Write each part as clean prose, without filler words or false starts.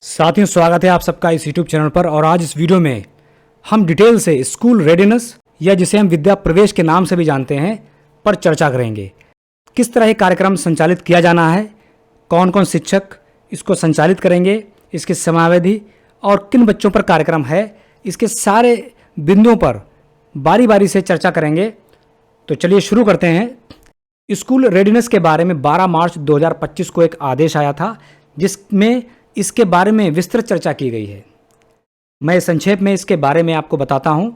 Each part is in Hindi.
साथियों, स्वागत है आप सबका इस YouTube चैनल पर। और आज इस वीडियो में हम डिटेल से स्कूल रेडीनेस या जिसे हम विद्या प्रवेश के नाम से भी जानते हैं पर चर्चा करेंगे। किस तरह ये कार्यक्रम संचालित किया जाना है, कौन कौन शिक्षक इसको संचालित करेंगे, इसकी समयावधि और किन बच्चों पर कार्यक्रम है, इसके सारे बिंदुओं पर बारी बारी से चर्चा करेंगे। तो चलिए शुरू करते हैं। स्कूल रेडीनेस के बारे में 12 मार्च 2025 को एक आदेश आया था जिसमें इसके बारे में विस्तृत चर्चा की गई है। मैं संक्षेप में इसके बारे में आपको बताता हूं।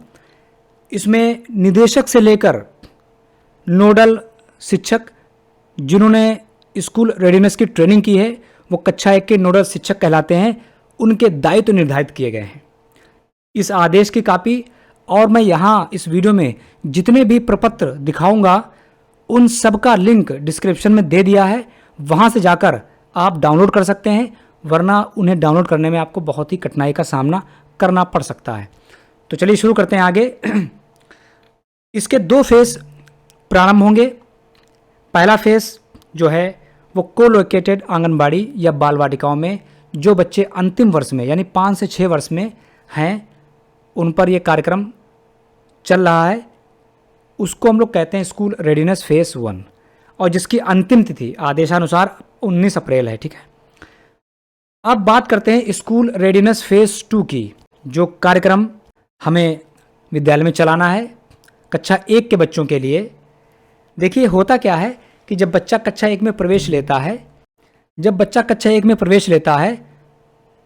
इसमें निदेशक से लेकर नोडल शिक्षक जिन्होंने स्कूल रेडीनेस की ट्रेनिंग की है वो कक्षा 1 के नोडल शिक्षक कहलाते हैं। उनके दायित्व निर्धारित किए गए हैं। इस आदेश की कॉपी और मैं यहाँ इस वीडियो में जितने भी प्रपत्र दिखाऊंगा उन सब का लिंक डिस्क्रिप्शन में दे दिया है। वहाँ से जाकर आप डाउनलोड कर सकते हैं, वरना उन्हें डाउनलोड करने में आपको बहुत ही कठिनाई का सामना करना पड़ सकता है। तो चलिए शुरू करते हैं आगे। इसके 2 फेज प्रारंभ होंगे। पहला फेज जो है वो कोलोकेटेड आंगनबाड़ी या बाल वाटिकाओं में जो बच्चे अंतिम वर्ष में यानी 5 से 6 वर्ष में हैं उन पर यह कार्यक्रम चल रहा है। उसको हम लोग कहते हैं स्कूल रेडीनेस फेज 1 और जिसकी अंतिम तिथि आदेशानुसार 19 अप्रैल है। ठीक है, अब बात करते हैं स्कूल रेडीनेस फेज 2 की, जो कार्यक्रम हमें विद्यालय में चलाना है कक्षा 1 के बच्चों के लिए। देखिए होता क्या है कि जब बच्चा कक्षा 1 में प्रवेश लेता है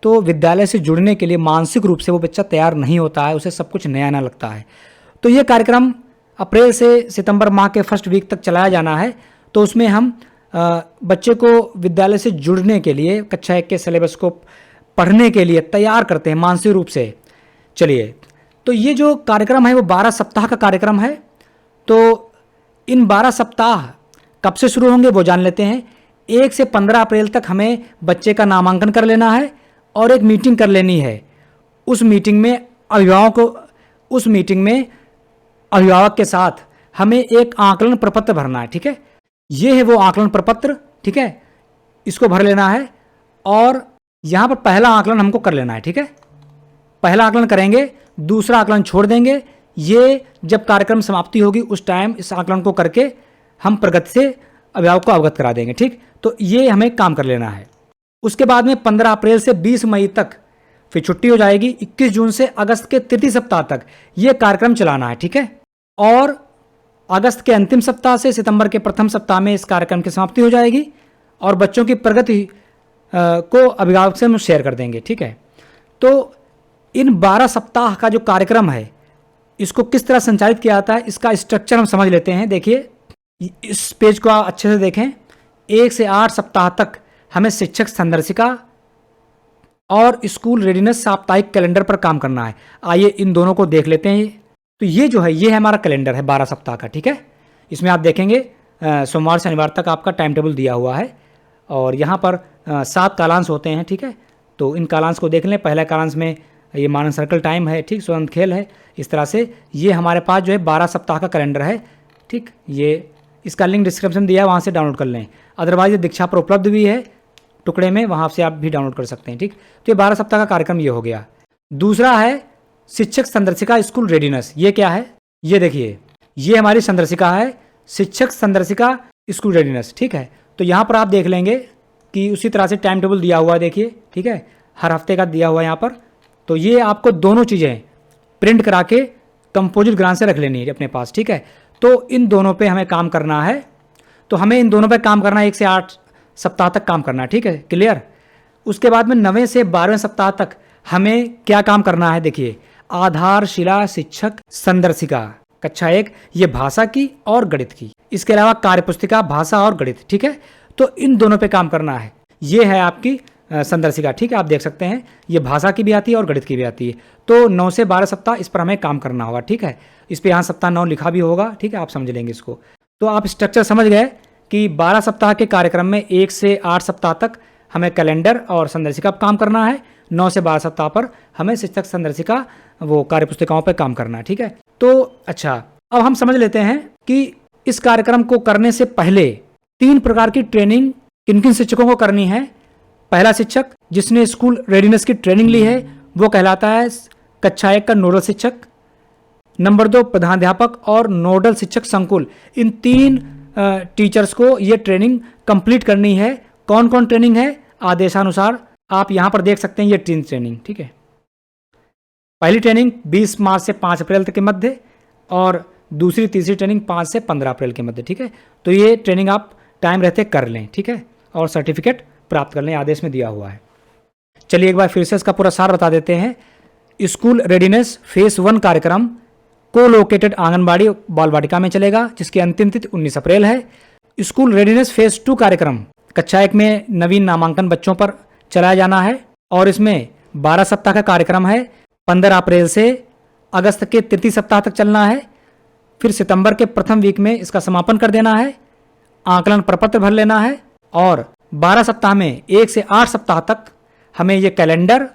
तो विद्यालय से जुड़ने के लिए मानसिक रूप से वो बच्चा तैयार नहीं होता है, उसे सब कुछ नया नया लगता है। तो ये कार्यक्रम अप्रैल से सितंबर माह के फर्स्ट वीक तक चलाया जाना है। तो उसमें हम बच्चे को विद्यालय से जुड़ने के लिए कक्षा 1 के सिलेबस को पढ़ने के लिए तैयार करते हैं मानसिक रूप से। चलिए, तो ये जो कार्यक्रम है वो 12 सप्ताह का कार्यक्रम है। तो इन 12 सप्ताह कब से शुरू होंगे वो जान लेते हैं। 1 से 15 अप्रैल तक हमें बच्चे का नामांकन कर लेना है और एक मीटिंग कर लेनी है। उस मीटिंग में अभिभावक के साथ हमें एक आकलन प्रपत्र भरना है। ठीक है, ये है वो आकलन प्रपत्र। ठीक है, इसको भर लेना है और यहाँ पर पहला आकलन हमको कर लेना है। ठीक है, पहला आकलन करेंगे, दूसरा आकलन छोड़ देंगे। ये जब कार्यक्रम समाप्ति होगी उस टाइम इस आकलन को करके हम प्रगति से अभिभावक को अवगत करा देंगे। ठीक, तो ये हमें काम कर लेना है। उसके बाद में 15 अप्रैल से 20 मई तक फिर छुट्टी हो जाएगी। 21 जून से अगस्त के तृतीय सप्ताह तक ये कार्यक्रम चलाना है। ठीक है, और अगस्त के अंतिम सप्ताह से सितंबर के प्रथम सप्ताह में इस कार्यक्रम की समाप्ति हो जाएगी और बच्चों की प्रगति को अभिभावक से हम शेयर कर देंगे। ठीक है, तो इन 12 सप्ताह का जो कार्यक्रम है इसको किस तरह संचालित किया जाता है इसका स्ट्रक्चर हम समझ लेते हैं। देखिए इस पेज को आप अच्छे से देखें। 1 से 8 सप्ताह तक हमें शिक्षक संदर्शिका और स्कूल रेडीनेस साप्ताहिक कैलेंडर पर काम करना है। आइए इन दोनों को देख लेते हैं। तो ये जो है ये है हमारा कैलेंडर है 12 सप्ताह का। ठीक है, इसमें आप देखेंगे सोमवार से शनिवार तक आपका टाइम टेबल दिया हुआ है और यहाँ पर 7 कालांश होते हैं। ठीक है, तो इन कालांश को देख लें। पहला कालांश में ये मानव सर्कल टाइम है, ठीक, स्वतंत्र खेल है। इस तरह से ये हमारे पास जो है 12 सप्ताह का कैलेंडर है। ठीक, ये इसका लिंक डिस्क्रिप्शन दिया है, वहाँ से डाउनलोड कर लें। अदरवाइज ये दीक्षा पर उपलब्ध भी है टुकड़े में, वहाँ से आप भी डाउनलोड कर सकते हैं। ठीक, तो ये 12 सप्ताह का कार्यक्रम ये हो गया। दूसरा है शिक्षक संदर्शिका स्कूल रेडीनेस। ये क्या है, ये देखिए, ये हमारी संदर्शिका है शिक्षक संदर्शिका स्कूल रेडीनेस। ठीक है, तो यहाँ पर आप देख लेंगे कि उसी तरह से टाइम टेबल दिया हुआ है। देखिए, ठीक है, हर हफ्ते का दिया हुआ है यहाँ पर। तो ये आपको दोनों चीज़ें प्रिंट करा के कंपोजिट ग्रांड से रख लेनी है अपने पास। ठीक है, तो इन दोनों पे हमें काम करना है। तो हमें इन दोनों पे काम करना है, 1 से 8 सप्ताह तक काम करना है। ठीक है, क्लियर। उसके बाद में 9वें से 12वें सप्ताह तक हमें क्या काम करना है। देखिए, आधारशिला शिक्षक संदर्शिका कक्षा 1, ये भाषा की और गणित की। इसके अलावा कार्यपुस्तिका भाषा और गणित। ठीक है, तो इन दोनों पे काम करना है। ये है आपकी संदर्शिका। ठीक है, आप देख सकते हैं ये भाषा की भी आती है और गणित की भी आती है। तो 9 से 12 सप्ताह इस पर हमें काम करना होगा। ठीक है, इस पर यहाँ सप्ताह 9 लिखा भी होगा। ठीक है, आप समझ लेंगे इसको। तो आप स्ट्रक्चर समझ गए कि 12 सप्ताह के कार्यक्रम में 1 से 8 सप्ताह तक हमें कैलेंडर और संदर्शिका पर काम करना है। 9 से 12 सप्ताह पर हमें शिक्षक संदर्शिका वो कार्यपुस्तिकाओं पर काम करना है। ठीक है, तो अच्छा, अब हम समझ लेते हैं कि इस कार्यक्रम को करने से पहले 3 प्रकार की ट्रेनिंग किन किन शिक्षकों को करनी है पहला शिक्षक जिसने स्कूल रेडीनेस की ट्रेनिंग ली है वो कहलाता है कक्षा 1 का नोडल शिक्षक। नंबर 2 प्रधानाध्यापक और नोडल शिक्षक संकुल, इन 3 टीचर्स को ये ट्रेनिंग कंप्लीट करनी है। कौन कौन ट्रेनिंग है? आदेशानुसार आप यहाँ पर देख सकते हैं ये 3 ट्रेनिंग, ठीक है। पहली ट्रेनिंग 20 मार्च से 5 अप्रैल तक के मध्य और दूसरी तीसरी ट्रेनिंग 5 से 15 अप्रैल के मध्य, ठीक है। तो ये ट्रेनिंग आप टाइम रहते कर लें, ठीक है, और सर्टिफिकेट प्राप्त कर लें, आदेश में दिया हुआ है। चलिए एक बार फिर से इसका पूरा सार बता देते हैं। स्कूल रेडीनेस फेज 1 कार्यक्रम को लोकेटेड आंगनबाड़ी बाल वाटिका में चलेगा, जिसकी अंतिम तिथि 19 अप्रैल है। स्कूल रेडीनेस फेज 2 कार्यक्रम कक्षा 1 में नवीन नामांकन बच्चों पर चलाया जाना है और इसमें 12 सप्ताह का कार्यक्रम है। 15 अप्रैल से अगस्त के तृतीय सप्ताह तक चलना है, फिर सितंबर के प्रथम वीक में इसका समापन कर देना है। आकलन प्रपत्र भर लेना है और 12 सप्ताह में 1 से 8 सप्ताह तक हमें ये कैलेंडर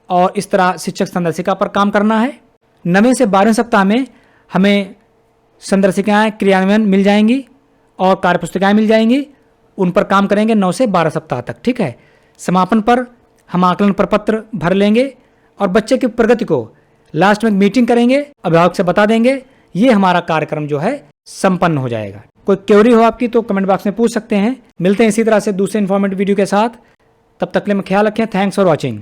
और इस तरह शिक्षक संदर्शिका पर काम करना है। 9वें से 12वें सप्ताह में हमें संदर्शिकाएँ क्रियान्वयन मिल जाएंगी और कार्यपुस्तिकाएँ मिल जाएंगी, उन पर काम करेंगे 9 से 12 सप्ताह तक, ठीक है। समापन पर हम आकलन प्रपत्र भर लेंगे और बच्चे की प्रगति को लास्ट में मीटिंग करेंगे, अभिभावक से बता देंगे, ये हमारा कार्यक्रम जो है संपन्न हो जाएगा। कोई क्वेरी हो आपकी तो कमेंट बॉक्स में पूछ सकते हैं। मिलते हैं इसी तरह से दूसरे इन्फॉर्मेटिव वीडियो के साथ, तब तक के लिए ख्याल रखें। Thanks for watching.